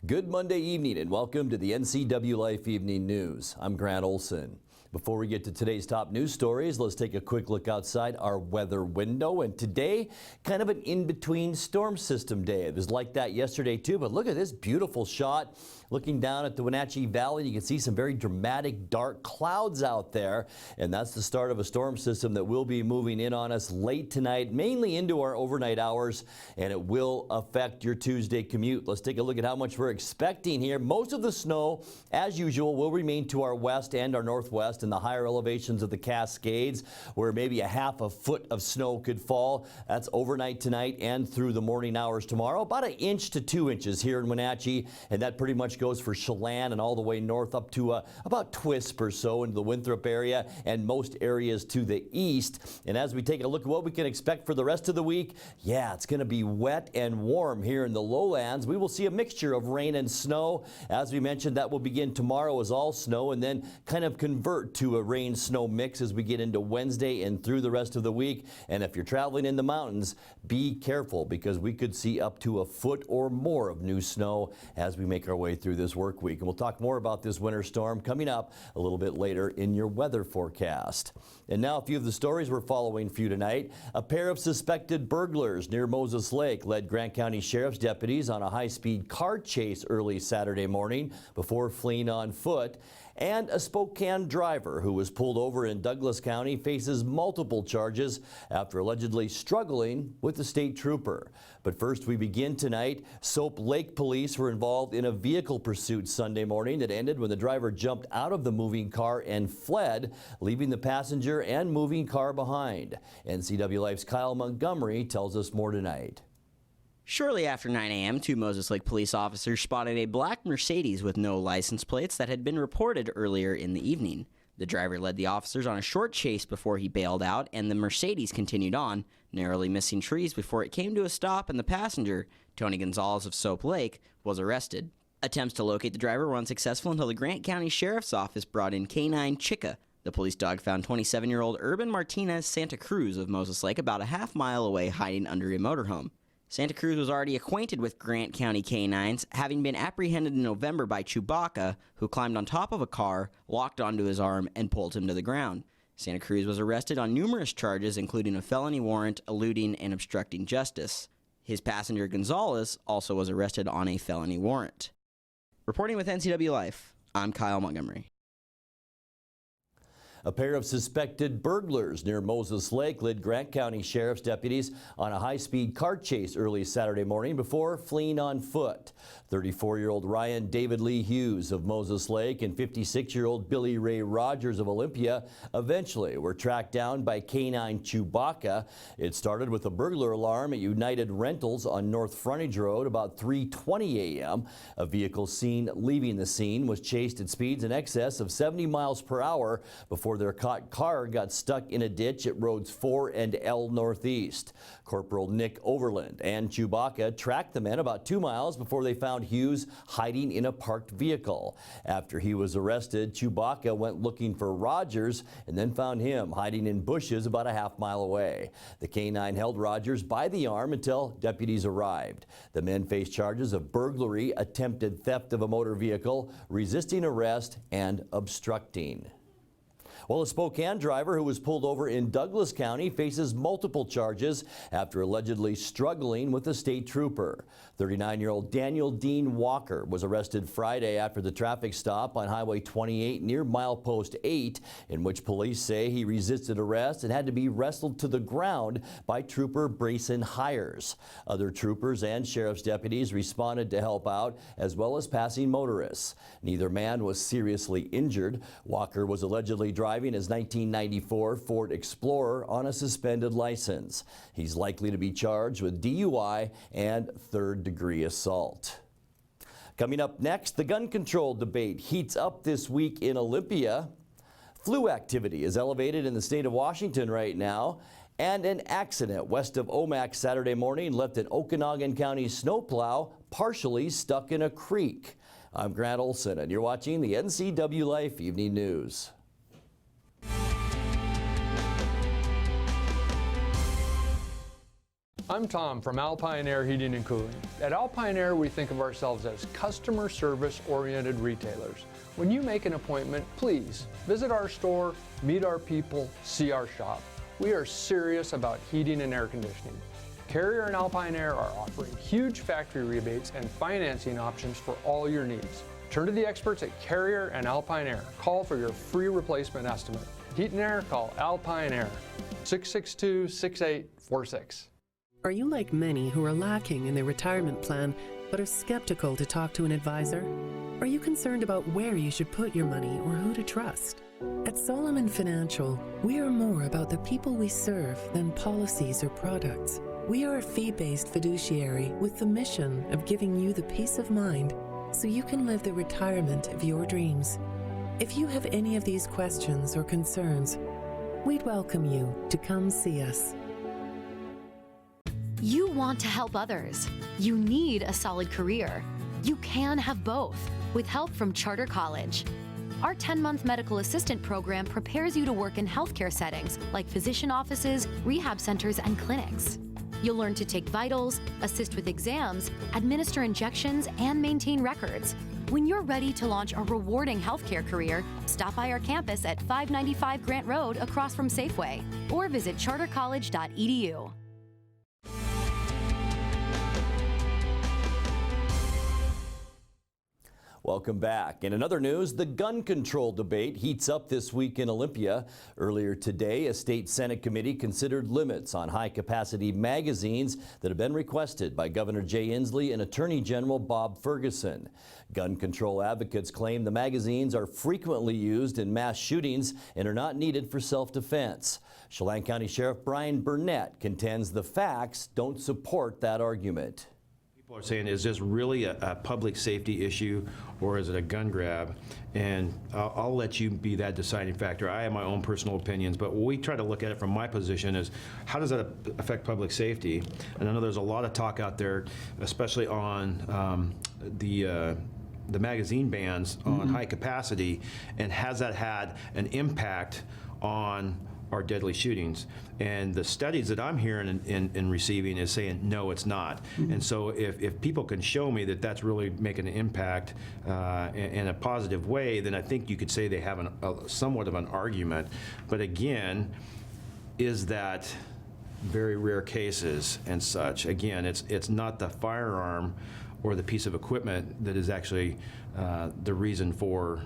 Good Monday evening and welcome to the NCWLIFE Evening News. I'm Grant Olson. Before we get to today's top news stories, let's take a quick look outside our weather window. And today, kind of an in-between storm system day. It was like that yesterday too, but look at this beautiful shot. Looking down at the Wenatchee Valley, you can see some very dramatic dark clouds out there. And that's the start of a storm system that will be moving in on us late tonight, mainly into our overnight hours, and it will affect your Tuesday commute. Let's take a look at how much we're expecting here. Most of the snow, as usual, will remain to our west and our northwest in the higher elevations of the Cascades, where maybe a half a foot of snow could fall. That's overnight tonight and through the morning hours tomorrow. About 1 inch to 2 inches here in Wenatchee, and that pretty much goes for Chelan and all the way north up to about Twisp or so into the Winthrop area and most areas to the east. And as we take a look at what we can expect for the rest of the week, yeah, it's going to be wet and warm here in the lowlands. We will see a mixture of rain and snow. As we mentioned, that will begin tomorrow as all snow and then kind of convert to a rain-snow mix as we get into Wednesday and through the rest of the week. And if you're traveling in the mountains, be careful because we could see up to a foot or more of new snow as we make our way through this work week. And we'll talk more about this winter storm coming up a little bit later in your weather forecast. And now a few of the stories we're following for you tonight. A pair of suspected burglars near Moses Lake led Grant County Sheriff's deputies on a high-speed car chase early Saturday morning before fleeing on foot. And a Spokane driver who was pulled over in Douglas County faces multiple charges after allegedly struggling with a state trooper. But first, we begin tonight. Soap Lake police were involved in a vehicle pursuit Sunday morning that ended when the driver jumped out of the moving car and fled, leaving the passenger and moving car behind. NCWLIFE's Kyle Montgomery tells us more tonight. Shortly after 9 a.m., 2 Moses Lake police officers spotted a black Mercedes with no license plates that had been reported earlier in the evening. The driver led the officers on a short chase before he bailed out, and the Mercedes continued on, narrowly missing trees before it came to a stop, and the passenger, Tony Gonzalez of Soap Lake, was arrested. Attempts to locate the driver were unsuccessful until the Grant County Sheriff's Office brought in Canine Chica. The police dog found 27-year-old Urban Martinez Santa Cruz of Moses Lake about a half-mile away hiding under a motorhome. Santa Cruz was already acquainted with Grant County canines, having been apprehended in November by Chewbacca, who climbed on top of a car, locked onto his arm, and pulled him to the ground. Santa Cruz was arrested on numerous charges, including a felony warrant, eluding, and obstructing justice. His passenger Gonzalez also was arrested on a felony warrant. Reporting with NCWLIFE, I'm Kyle Montgomery. A pair of suspected burglars near Moses Lake led Grant County Sheriff's deputies on a high-speed car chase early Saturday morning before fleeing on foot. 34-year-old Ryan David Lee Hughes of Moses Lake and 56-year-old Billy Ray Rogers of Olympia eventually were tracked down by Canine Chewbacca. It started with a burglar alarm at United Rentals on North Frontage Road about 3:20 a.m. A vehicle seen leaving the scene was chased at speeds in excess of 70 miles per hour before their car got stuck in a ditch at roads 4 and L Northeast. Corporal Nick Overland and Chewbacca tracked the men about 2 miles before they found Hughes hiding in a parked vehicle. After he was arrested, Chewbacca went looking for Rogers and then found him hiding in bushes about a half-mile away. The canine held Rogers by the arm until deputies arrived. The men faced charges of burglary, attempted theft of a motor vehicle, resisting arrest, and obstructing. Well, a Spokane driver who was pulled over in Douglas County faces multiple charges after allegedly struggling with a state trooper. 39-year-old Daniel Dean Walker was arrested Friday after the traffic stop on Highway 28 near milepost 8, in which police say he resisted arrest and had to be wrestled to the ground by Trooper Brayson Hires. Other troopers and sheriff's deputies responded to help out, as well as passing motorists. Neither man was seriously injured. Walker was allegedly driving his 1994 Ford Explorer on a suspended license. He's likely to be charged with DUI and third-degree assault. Coming up next, the gun control debate heats up this week in Olympia. Flu activity is elevated in the state of Washington right now. And an accident west of Omak Saturday morning left an Okanogan County snowplow partially stuck in a creek. I'm Grant Olson, and you're watching the NCWLIFE Evening News. I'm Tom from Alpine Air Heating and Cooling. At Alpine Air, we think of ourselves as customer service-oriented retailers. When you make an appointment, please visit our store, meet our people, see our shop. We are serious about heating and air conditioning. Carrier and Alpine Air are offering huge factory rebates and financing options for all your needs. Turn to the experts at Carrier and Alpine Air. Call for your free replacement estimate. Heat and air, call Alpine Air, 662-6846. Are you like many who are lacking in their retirement plan but are skeptical to talk to an advisor? Are you concerned about where you should put your money or who to trust? At Solomon Financial, we are more about the people we serve than policies or products. We are a fee-based fiduciary with the mission of giving you the peace of mind so you can live the retirement of your dreams. If you have any of these questions or concerns, we'd welcome you to come see us. You want to help others. You need a solid career. You can have both with help from Charter College. Our 10-month medical assistant program prepares you to work in healthcare settings like physician offices, rehab centers, and clinics. You'll learn to take vitals, assist with exams, administer injections, and maintain records. When you're ready to launch a rewarding healthcare career, stop by our campus at 595 Grant Road across from Safeway or visit chartercollege.edu. Welcome back. In another news, the gun control debate heats up this week in Olympia. Earlier today, a state Senate committee considered limits on high-capacity magazines that have been requested by Governor Jay Inslee and Attorney General Bob Ferguson. Gun control advocates claim the magazines are frequently used in mass shootings and are not needed for self-defense. Chelan County Sheriff Brian Burnett contends the facts don't support that argument. People are saying, is this really a public safety issue or is it a gun grab? And I'll let you be that deciding factor. I have my own personal opinions, but what we try to look at it from my position is how does that affect public safety? And I know there's a lot of talk out there, especially on the magazine bans on high capacity, and has that had an impact on our deadly shootings? And the studies that I'm hearing and receiving is saying, no, it's not. And so if people can show me that that's really making an impact in a positive way, then I think you could say they have somewhat of an argument. But again, is that very rare cases and such? Again, it's not the firearm or the piece of equipment that is actually the reason for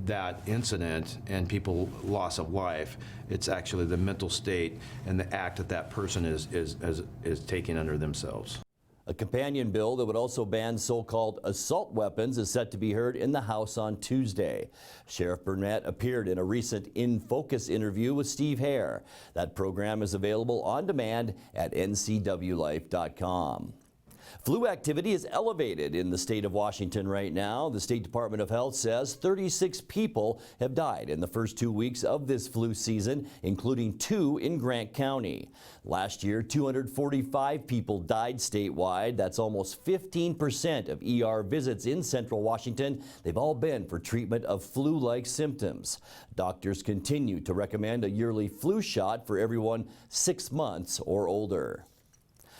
that incident and people loss of life. It's actually the mental state and the act that that person is taking under themselves. A companion bill that would also ban so-called assault weapons is set to be heard in the House on Tuesday. Sheriff Burnett appeared in a recent In Focus interview with Steve Hare. That program is available on demand at NCWLIFE.com. Flu activity is elevated in the state of Washington right now. The State Department of Health says 36 people have died in the first 2 weeks of this flu season, including 2 in Grant County. Last year, 245 people died statewide. That's almost 15% of ER visits in central Washington. They've all been for treatment of flu-like symptoms. Doctors continue to recommend a yearly flu shot for everyone 6 months or older.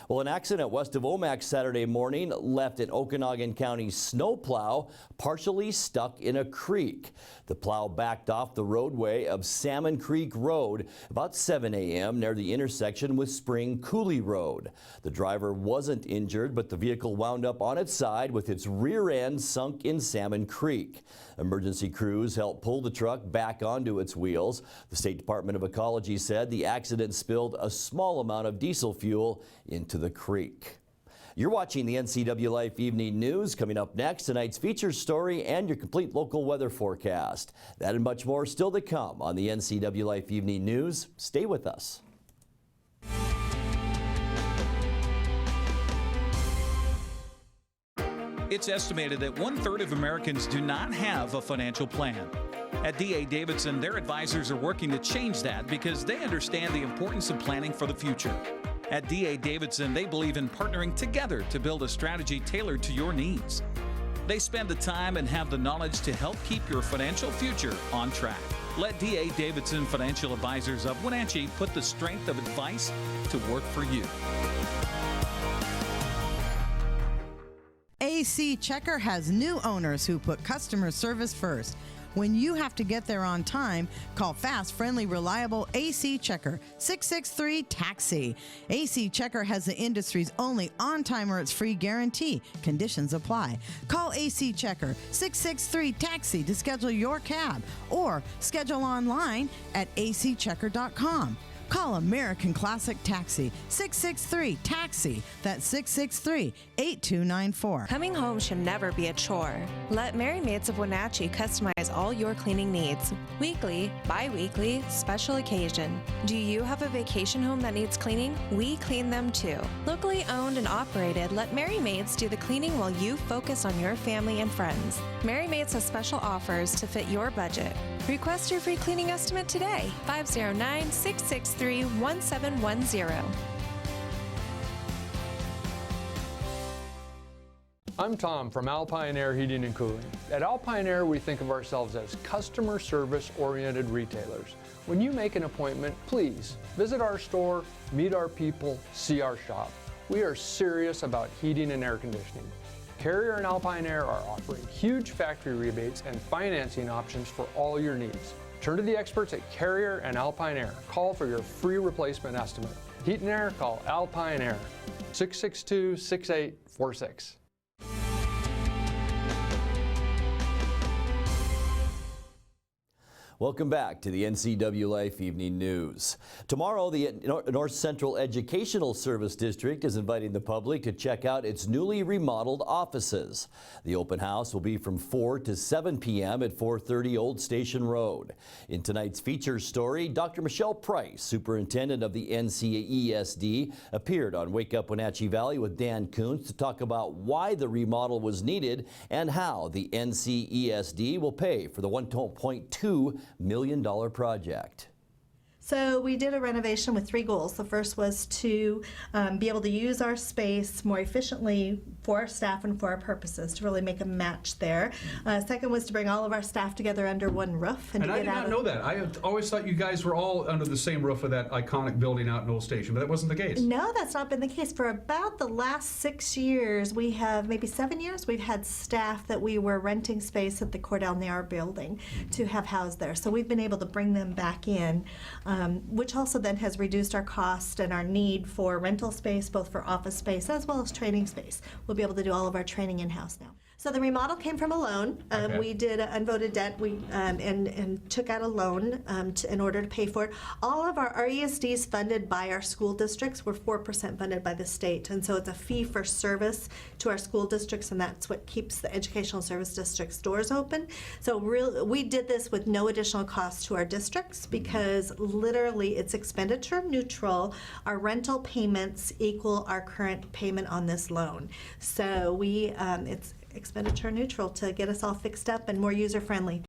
Well, an accident west of Omak Saturday morning left an Okanagan County snowplow partially stuck in a creek. The plow backed off the roadway of Salmon Creek Road about 7 a.m. near the intersection with Spring Coulee Road. The driver wasn't injured, but the vehicle wound up on its side with its rear end sunk in Salmon Creek. Emergency crews helped pull the truck back onto its wheels. The State Department of Ecology said the accident spilled a small amount of diesel fuel into the creek. You're watching the NCWLIFE Evening News. Coming up next, tonight's feature story and your complete local weather forecast. That and much more still to come on the NCWLIFE Evening News. Stay with us. It's estimated that 1/3 of Americans do not have a financial plan. At D.A. Davidson, their advisors are working to change that because they understand the importance of planning for the future. At D.A. Davidson, they believe in partnering together to build a strategy tailored to your needs. They spend the time and have the knowledge to help keep your financial future on track. Let D.A. Davidson Financial Advisors of Wenatchee put the strength of advice to work for you. AC Checker has new owners who put customer service first. When you have to get there on time, call fast, friendly, reliable AC Checker, 663-TAXI. AC Checker has the industry's only on-time or it's free guarantee. Conditions apply. Call AC Checker, 663-TAXI to schedule your cab or schedule online at acchecker.com. Call American Classic Taxi, 663-TAXI. That's 663-8294. Coming home should never be a chore. Let Mary Maids of Wenatchee customize all your cleaning needs. Weekly, bi-weekly, special occasion. Do you have a vacation home that needs cleaning? We clean them too. Locally owned and operated, let Mary Maids do the cleaning while you focus on your family and friends. Mary Maids has special offers to fit your budget. Request your free cleaning estimate today, 509-663-1710. I'm Tom from Alpine Air Heating and Cooling. At Alpine Air, we think of ourselves as customer service-oriented retailers. When you make an appointment, please visit our store, meet our people, see our shop. We are serious about heating and air conditioning. Carrier and Alpine Air are offering huge factory rebates and financing options for all your needs. Turn to the experts at Carrier and Alpine Air. Call for your free replacement estimate. Heat and air, call Alpine Air, 662-6846. Welcome back to the NCWLIFE Evening News. Tomorrow, the North Central Educational Service District is inviting the public to check out its newly remodeled offices. The open house will be from 4 to 7 p.m. at 430 Old Station Road. In tonight's feature story, Dr. Michelle Price, superintendent of the NCESD, appeared on Wake Up Wenatchee Valley with Dan Kuntz to talk about why the remodel was needed and how the NCESD will pay for the $1.2 million project. So we did a renovation with 3 goals. The first was to be able to use our space more efficiently for our staff and for our purposes, to really make a match there. Second was to bring all of our staff together under one roof. And I did not know that. I always thought you guys were all under the same roof of that iconic building out in Old Station, but that wasn't the case. No, that's not been the case. For about the last 6 years, we have, maybe 7 years, we've had staff that we were renting space at the Cordell Nair building to have housed there. So we've been able to bring them back in. Which also then has reduced our cost and our need for rental space, both for office space as well as training space. We'll be able to do all of our training in-house now. So the remodel came from a loan. We did an unvoted debt and took out a loan in order to pay for it. All of our ESDs funded by our school districts were 4% funded by the state. And so it's a fee for service to our school districts, and that's what keeps the educational service districts' doors open. So we did this with no additional cost to our districts because literally it's expenditure neutral. Our rental payments equal our current payment on this loan. So it's expenditure neutral to get us all fixed up and more user friendly.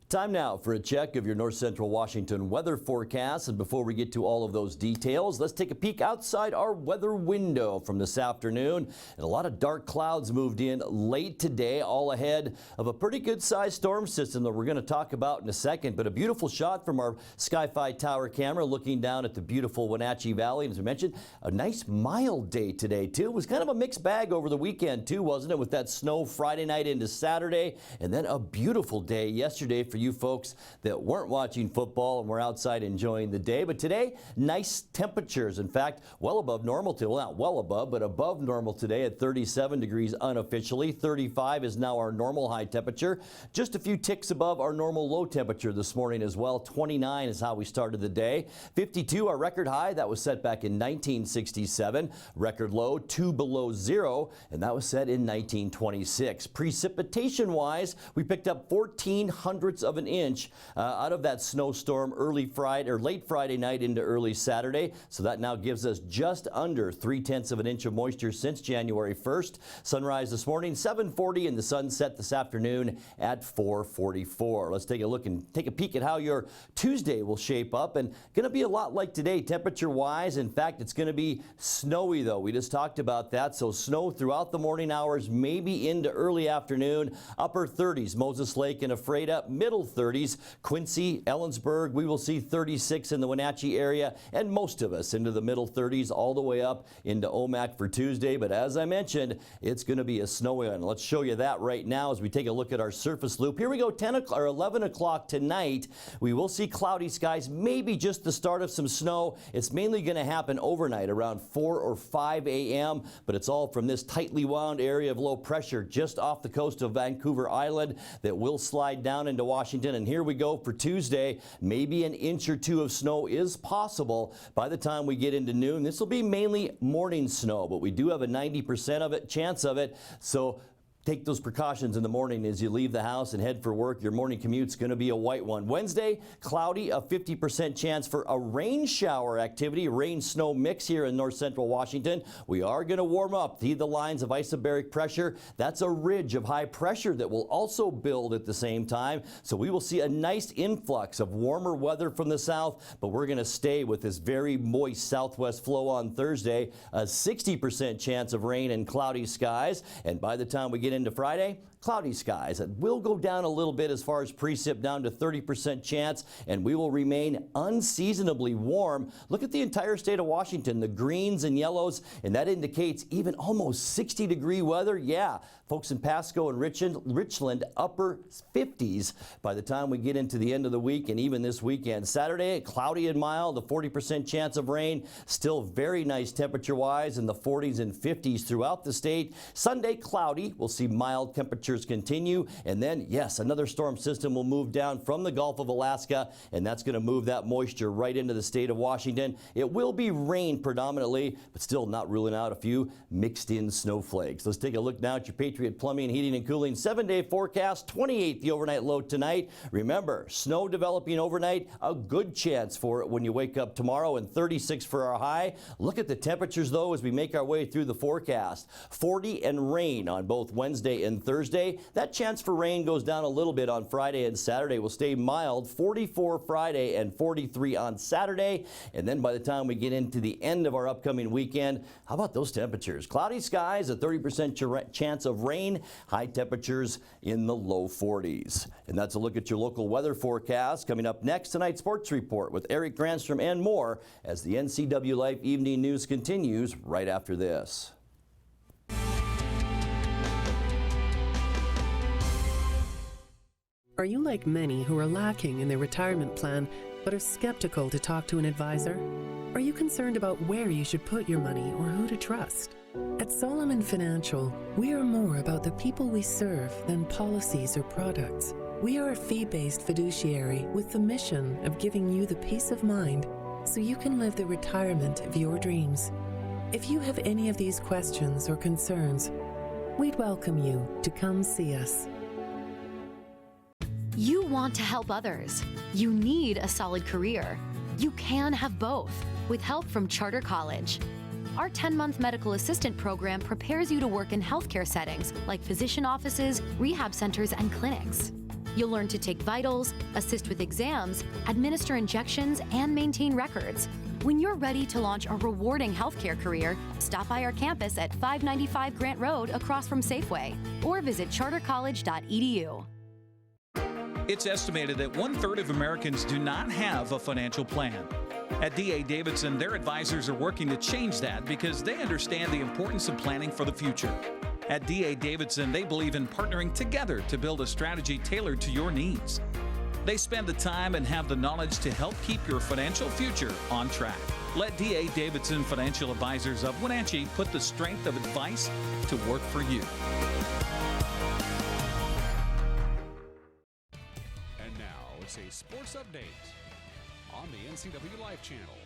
Time now for a check of your North Central Washington weather forecast. And before we get to all of those details, let's take a peek outside our weather window from this afternoon. And a lot of dark clouds moved in late today, all ahead of a pretty good sized storm system that we're going to talk about in a second. But a beautiful shot from our Sky-Fi Tower camera looking down at the beautiful Wenatchee Valley. And as we mentioned, a nice mild day today too. It was kind of a mixed bag over the weekend too, wasn't it? With that snow Friday night into Saturday, and then a beautiful day yesterday for you folks that weren't watching football and were outside enjoying the day. But today, nice temperatures. In fact, well above normal today. Well, not well above, but above normal today at 37 degrees unofficially. 35 is now our normal high temperature. Just a few ticks above our normal low temperature this morning as well. 29 is how we started the day. 52, our record high. That was set back in 1967. Record low, 2 below zero, and that was set in 1926. Precipitation-wise, we picked up 0.14 of an inch out of that snowstorm early Friday or late Friday night into early Saturday. So that now gives us just under 3/10 of an inch of moisture since January 1st. Sunrise this morning 7:40 and the sunset this afternoon at 4:44. Let's take a look and take a peek at how your Tuesday will shape up, and going to be a lot like today temperature wise. In fact, it's going to be snowy though. We just talked about that. So snow throughout the morning hours, maybe into early afternoon. Upper 30s, Moses Lake and Ephrata, middle 30s, Quincy, Ellensburg, we will see 36 in the Wenatchee area, and most of us into the middle 30s all the way up into Omak for Tuesday. But as I mentioned, it's going to be a snowy one. Let's show you that right now as we take a look at our surface loop. Here we go, 10 o'clock or 11 o'clock tonight. We will see cloudy skies, maybe just the start of some snow. It's mainly going to happen overnight around 4 or 5 a.m., but it's all from this tightly wound area of low pressure just off the coast of Vancouver Island that will slide down into Washington. And here we go for Tuesday. Maybe an inch or two of snow is possible by the time we get into noon. This will be mainly morning snow, but we do have a 90% of it chance of it. So take those precautions in the morning as you leave the house and head for work. Your morning commute's going to be a white one. Wednesday, cloudy, a 50% chance for a rain shower activity, rain-snow mix here in north central Washington. We are going to warm up. See the lines of isobaric pressure. That's a ridge of high pressure that will also build at the same time. So we will see a nice influx of warmer weather from the south, but we're going to stay with this very moist southwest flow on Thursday. A 60% chance of rain and cloudy skies. And by the time we get into Friday, cloudy skies. It will go down a little bit as far as precip, down to 30% chance, and we will remain unseasonably warm. Look at the entire state of Washington, the greens and yellows, and that indicates even almost 60-degree weather. Yeah, folks in Pasco and Richland, upper 50s by the time we get into the end of the week and even this weekend. Saturday, cloudy and mild, a 40% chance of rain. Still very nice temperature-wise in the 40s and 50s throughout the state. Sunday, cloudy. We'll see mild temperatures continue, and then yes, another storm system will move down from the Gulf of Alaska, and that's going to move that moisture right into the state of Washington. It will be rain predominantly, but still not ruling out a few mixed in snowflakes. Let's take a look now at your Patriot Plumbing, Heating and Cooling 7-day forecast. 28 the overnight low tonight. Remember, snow developing overnight, a good chance for it when you wake up tomorrow, and 36 for our high. Look at the temperatures though as we make our way through the forecast. 40 and rain on both Wednesday and Thursday. That chance for rain goes down a little bit on Friday and Saturday. Will stay mild, 44 Friday and 43 on Saturday. And then by the time we get into the end of our upcoming weekend, how about those temperatures? Cloudy skies, a 30% chance of rain, high temperatures in the low 40s. And that's a look at your local weather forecast. Coming up next, tonight's sports report with Eric Granstrom and more as the NCWLIFE Evening News continues right after this. Are you like many who are lacking in their retirement plan but are skeptical to talk to an advisor? Are you concerned about where you should put your money or who to trust? At Solomon Financial, we are more about the people we serve than policies or products. We are a fee-based fiduciary with the mission of giving you the peace of mind so you can live the retirement of your dreams. If you have any of these questions or concerns, we'd welcome you to come see us. You want to help others. You need a solid career. You can have both with help from Charter College. Our 10-month medical assistant program prepares you to work in healthcare settings like physician offices, rehab centers, and clinics. You'll learn to take vitals, assist with exams, administer injections, and maintain records. When you're ready to launch a rewarding healthcare career, stop by our campus at 595 Grant Road across from Safeway, or visit chartercollege.edu. It's estimated that 1/3 of Americans do not have a financial plan. At D.A. Davidson, their advisors are working to change that because they understand the importance of planning for the future. At D.A. Davidson, they believe in partnering together to build a strategy tailored to your needs. They spend the time and have the knowledge to help keep your financial future on track. Let D.A. Davidson Financial Advisors of Wenatchee put the strength of advice to work for you. And now it's a sports update on the NCWLIFE channel.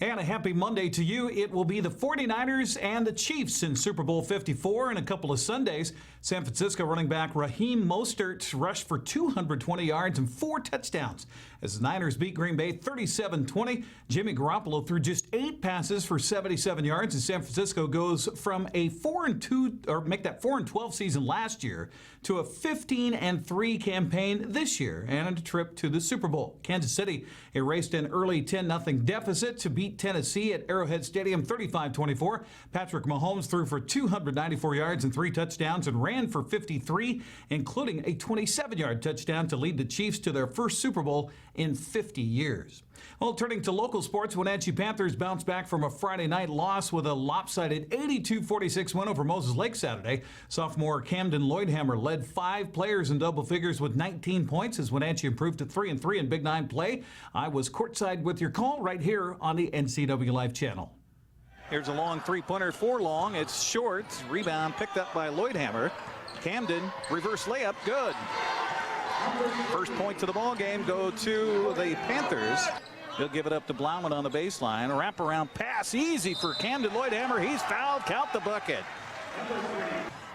And a happy Monday to you. It will be the 49ers and the Chiefs in Super Bowl 54 in a couple of Sundays. San Francisco running back Raheem Mostert rushed for 220 yards and 4 touchdowns as the Niners beat Green Bay 37-20. Jimmy Garoppolo threw just 8 passes for 77 yards as San Francisco goes from a 4-12 season last year to a 15-3 campaign this year and a trip to the Super Bowl. Kansas City erased an early 10-0 deficit to beat Tennessee at Arrowhead Stadium 35-24. Patrick Mahomes threw for 294 yards and 3 touchdowns and ran for 53, including a 27-yard touchdown to lead the Chiefs to their first Super Bowl in 50 years. Well, turning to local sports, Wenatchee Panthers bounced back from a Friday night loss with a lopsided 82-46 win over Moses Lake Saturday. Sophomore Camden Lloydhammer led 5 players in double figures with 19 points as Wenatchee improved to 3-3 in Big 9 play. I was courtside with your call right here on the NCWLIFE channel. Here's a long three-pointer for long. It's short. Rebound picked up by Lloydhammer. Camden, reverse layup, good. First points of the ball game go to the Panthers. They'll give it up to Blauman on the baseline. A wraparound pass, easy for Camden Lloydhammer. He's fouled, count the bucket.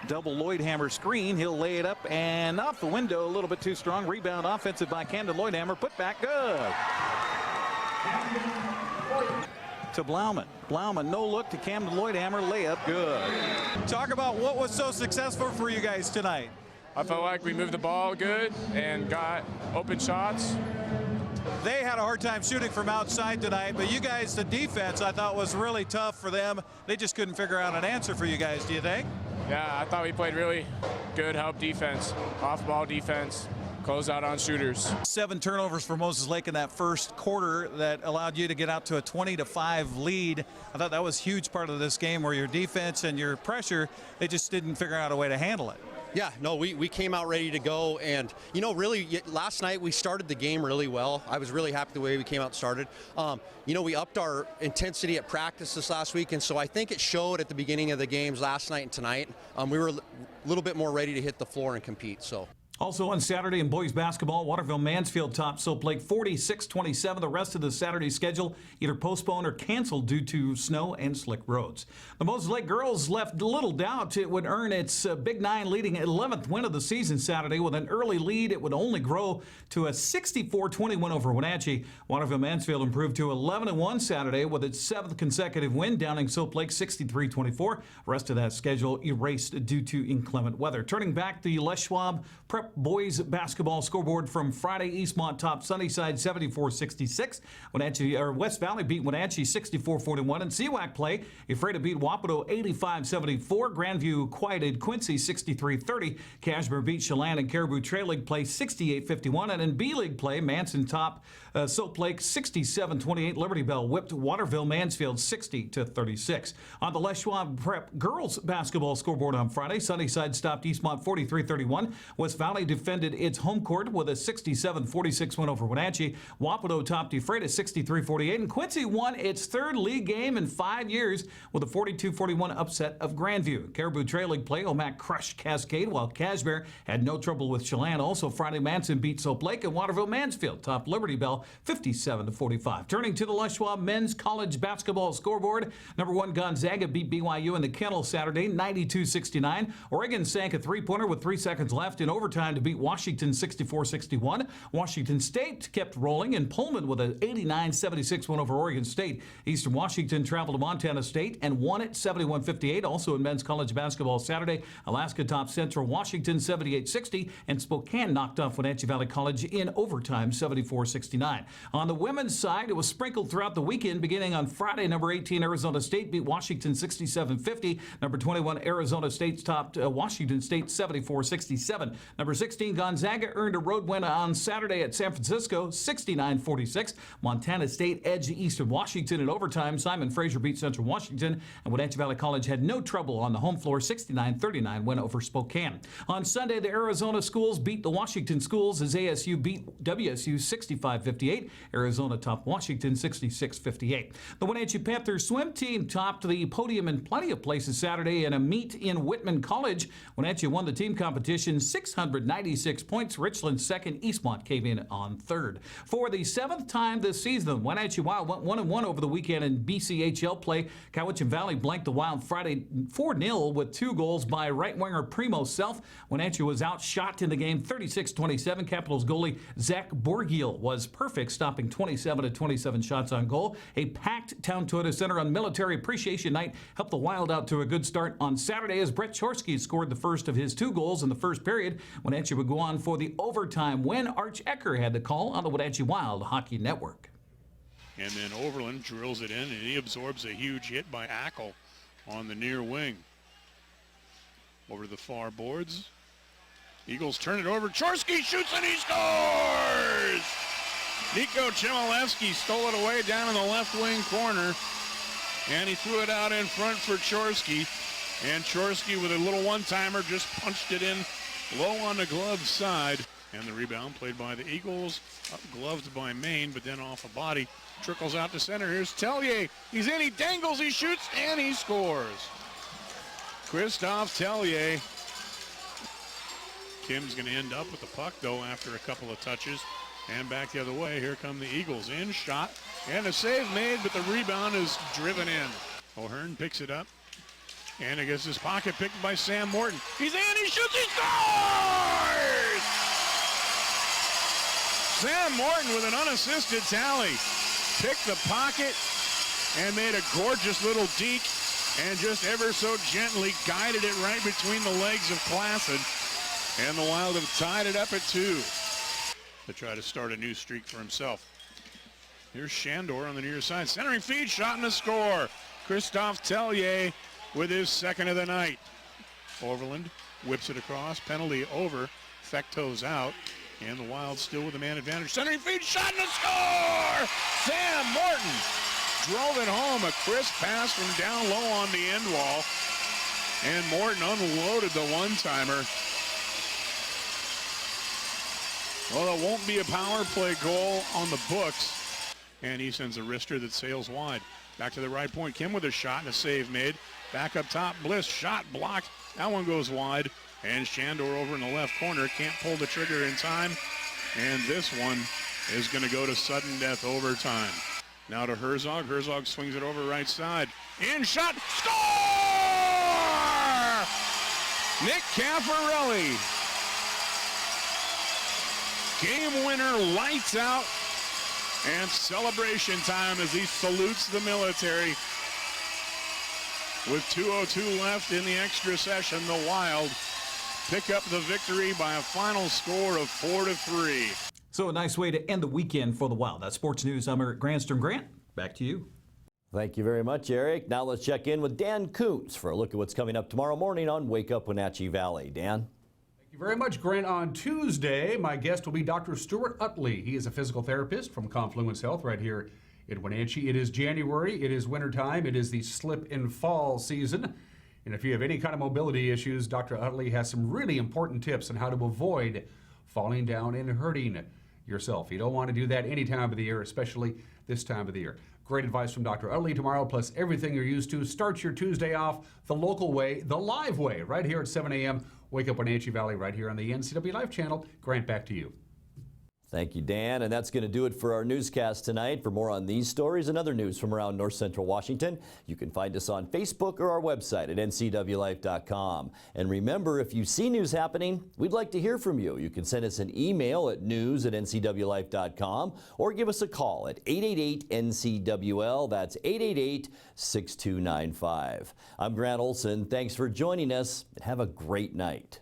Double Lloydhammer screen. He'll lay it up and off the window, a little bit too strong. Rebound offensive by Camden Lloydhammer. Put back, good. To Blauman. Blauman, no look to Camden Lloydhammer. Layup, good. Talk about what was so successful for you guys tonight. I felt like we moved the ball good and got open shots. They had a hard time shooting from outside tonight, but you guys, the defense, I thought was really tough for them. They just couldn't figure out an answer for you guys, do you think? Yeah, I thought we played really good help defense, off-ball defense, close out on shooters. 7 turnovers for Moses Lake in that first quarter that allowed you to get out to a 20-5 lead. I thought that was a huge part of this game where your defense and your pressure, they just didn't figure out a way to handle it. Yeah, no, we came out ready to go, and you know, really last night we started the game really well. I was really happy the way we came out and started. You know, we upped our intensity at practice this last week, and so I think it showed at the beginning of the games last night and tonight. We were a little bit more ready to hit the floor and compete. So. Also on Saturday in boys basketball, Waterville-Mansfield topped Soap Lake 46-27. The rest of the Saturday schedule either postponed or canceled due to snow and slick roads. The Moses Lake girls left little doubt it would earn its Big 9 leading 11th win of the season Saturday. With an early lead, it would only grow to a 64-20 win over Wenatchee. Waterville-Mansfield improved to 11-1 Saturday with its 7th consecutive win, downing Soap Lake 63-24. Rest of that schedule erased due to inclement weather. Turning back to the Les Schwab Prep boys basketball scoreboard from Friday, Eastmont topped Sunnyside 74-66. West Valley beat Wenatchee 64-41. In CWAC play, Ephrata beat Wapato 85-74. Grandview quieted Quincy 63-30. Cashmere beat Chelan and Caribou Trail League play 68-51. And in B-League play, Manson topped Soap Lake 67-28. Liberty Bell whipped Waterville-Mansfield 60-36. On the Les Schwab Prep girls basketball scoreboard on Friday, Sunnyside stopped Eastmont 43-31. West Valley defended its home court with a 67-46 win over Wenatchee. Wapato topped Ephrata 63-48, and Quincy won its 3rd league game in 5 years with a 42-41 upset of Grandview. Caribou Trail League play, Omak crushed Cascade, while Cashmere had no trouble with Chelan. Also Friday, Manson beat Soap Lake, and Waterville-Mansfield topped Liberty Bell 57-45. Turning to the Les Schwab men's college basketball scoreboard, number 1 Gonzaga beat BYU in the Kennel Saturday 92-69. Oregon sank a 3-pointer with 3 seconds left in overtime to beat Washington 64-61. Washington State kept rolling, and Pullman with an 89-76 win over Oregon State. Eastern Washington traveled to Montana State and won it 71-58. Also in men's college basketball Saturday, Alaska topped Central Washington 78-60, and Spokane knocked off Wenatchee Valley College in overtime 74-69. On the women's side, it was sprinkled throughout the weekend. Beginning on Friday, number 18 Arizona State beat Washington 67-50. Number 21 Arizona State topped Washington State 74-67. Number 16 Gonzaga earned a road win on Saturday at San Francisco 69-46. Montana State edged Eastern Washington in overtime. Simon Fraser beat Central Washington, and Wenatchee Valley College had no trouble on the home floor 69-39 win over Spokane. On Sunday, the Arizona schools beat the Washington schools as ASU beat WSU 65-58. Arizona topped Washington 66-58. The Wenatchee Panthers swim team topped the podium in plenty of places Saturday in a meet in Whitman College. Wenatchee won the team competition 600 96 points. Richland second, Eastmont came in on third. For the 7th time this season, the Wenatchee Wild went 1-1 over the weekend in BCHL play. Cowichan Valley blanked the Wild Friday 4-0 with 2 goals by right winger Primo Self. Wenatchee was outshot in the game 36-27. Capitals goalie Zach Borgiel was perfect, stopping 27 of 27 shots on goal. A packed Town Toyota Center on Military Appreciation Night helped the Wild out to a good start on Saturday as Brett Chorsky scored the first of his 2 goals in the first period. Wenatchee would go on for the overtime when Arch Ecker had the call on the Wenatchee Wild Hockey Network. And then Overland drills it in, and he absorbs a huge hit by Ackle on the near wing. Over to the far boards. Eagles turn it over. Chorsky shoots and he scores! Nico Chmielewski stole it away down in the left wing corner, and he threw it out in front for Chorsky. And Chorsky with a little one-timer just punched it in low on the glove side. And the rebound played by the Eagles, gloved by Maine, but then off a body. Trickles out to center. Here's Tellier. He's in, he dangles, he shoots, and he scores. Christophe Tellier. Kim's going to end up with the puck, though, after a couple of touches. And back the other way. Here come the Eagles. In, shot, and a save made, but the rebound is driven in. O'Hearn picks it up. And it gets his pocket picked by Sam Morton. He's in, he shoots, he scores! Sam Morton with an unassisted tally. Picked the pocket and made a gorgeous little deke and just ever so gently guided it right between the legs of Placid. And the Wild have tied it up at 2 to try to start a new streak for himself. Here's Shandor on the near side. Centering feed, shot and a score. Christophe Tellier with his 2nd of the night. Overland whips it across. Penalty over. Fecto's out. And the Wild still with a man advantage. Centering feed, shot and a score! Sam Morton drove it home. A crisp pass from down low on the end wall. And Morton unloaded the one-timer. Well, it won't be a power play goal on the books. And he sends a wrister that sails wide. Back to the right point. Kim with a shot and a save made. Back up top. Bliss, shot blocked. That one goes wide. And Shandor over in the left corner can't pull the trigger in time. And this one is going to go to sudden death overtime. Now to Herzog. Herzog swings it over right side. In, shot, score! Nick Caffarelli. Game winner, lights out. And celebration time as he salutes the military. With 2:02 left in the extra session, the Wild pick up the victory by a final score of 4-3. So a nice way to end the weekend for the Wild. That's Sports News. I'm Eric Granstrom. Grant, back to you. Thank you very much, Eric. Now let's check in with Dan Kuntz for a look at what's coming up tomorrow morning on Wake Up Wenatchee Valley. Dan? Thank you very much, Grant. On Tuesday, my guest will be Dr. Stuart Utley. He is a physical therapist from Confluence Health right here in Wenatchee. It is January. It is wintertime. It is the slip and fall season. And if you have any kind of mobility issues, Dr. Utley has some really important tips on how to avoid falling down and hurting yourself. You don't want to do that any time of the year, especially this time of the year. Great advice from Dr. Utley tomorrow, plus everything you're used to. Start your Tuesday off the local way, the live way, right here at 7 a.m. Wake Up Wenatchee Valley right here on the NCWLIFE channel. Grant, back to you. Thank you, Dan. And that's going to do it for our newscast tonight. For more on these stories and other news from around North Central Washington, you can find us on Facebook or our website at ncwlife.com. And remember, if you see news happening, we'd like to hear from you. You can send us an email at news@ncwlife.com or give us a call at 888-NCWL. That's 888-6295. I'm Grant Olson. Thanks for joining us, and have a great night.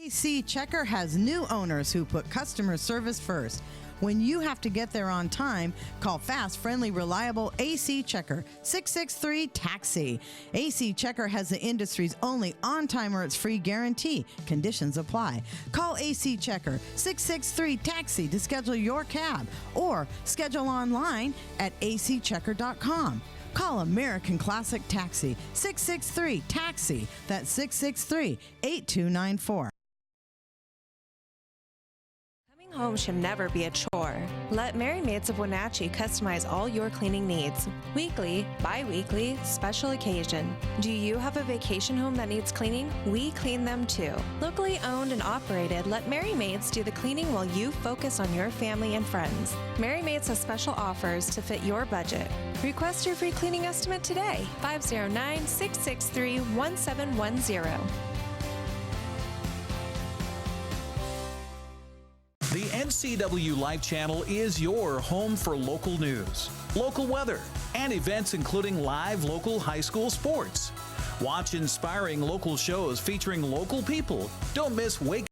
AC Checker has new owners who put customer service first. When you have to get there on time, call fast, friendly, reliable AC Checker, 663-TAXI. AC Checker has the industry's only on-time or it's free guarantee. Conditions apply. Call AC Checker, 663-TAXI to schedule your cab or schedule online at acchecker.com. Call American Classic Taxi, 663-TAXI. That's 663-8294. home should never be a chore. Let Mary Maids of Wenatchee customize all your cleaning needs. Weekly, bi-weekly, special occasion. Do you have a vacation home that needs cleaning? We clean them too. Locally owned and operated, let Mary Maids do the cleaning while you focus on your family and friends. Mary Maids has special offers to fit your budget. Request your free cleaning estimate today. 509-663-1710. The NCWLIFE channel is your home for local news, local weather, and events including live local high school sports. Watch inspiring local shows featuring local people. Don't miss Wake